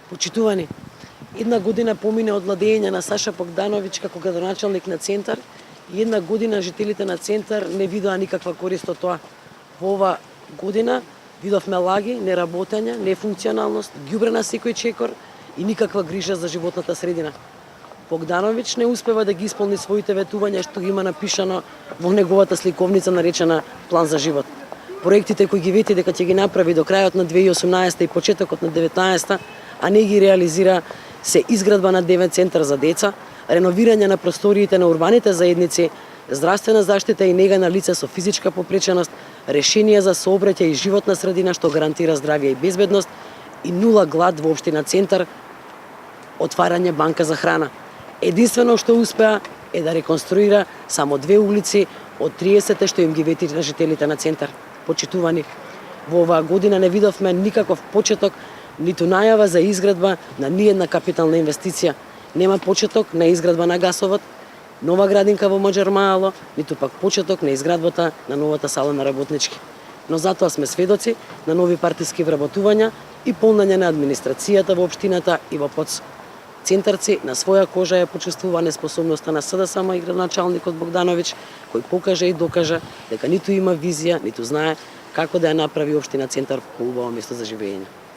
Почитувани, една година помине од владење на Саша Богдановиќ како градоначалник на Центар и една година жителите на Центар не видоа никаква корист од тоа. Во ова година видовме лаги, неработење, нефункционалност, ѓубре на секој чекор и никаква грижа за животната средина. Богдановиќ не успева да ги исполни своите ветувања што ги има напишано во неговата сликовница наречена План за живот. Проектите кои ги вети дека ќе ги направи до крајот на 2018 и почетокот на 2019, а не ги реализира, се изградба на 9 центар за деца, реновирање на просториите на урбаните заедници, здравствена заштита и нега на лица со физичка попреченост, решенија за сообраќај и животна средина што гарантира здравје и безбедност и нула глад во општина Центар, отварање банка за храна. Единствено што успеа е да реконструира само 2 улици од 30 што им ги вети на жителите на Центар. Почитувани, во оваа година не видовме никаков почеток, ниту најава за изградба на ниедна капитална инвестиција. Нема почеток на изградба на гасовод, нова градинка во Маџармаало, ниту пак почеток на изградбата на новата сала на работнички. Но затоа сме сведоци на нови партиски вработувања и полнање на администрацијата во општината и во ПОЦ. Центарци на своја кожа ја почувствува неспособноста на СДСМ и градоначалникот Богдановиќ, кој покажа и докажа дека ниту има визија, ниту знае како да ја направи општина Центар поубаво место за живење.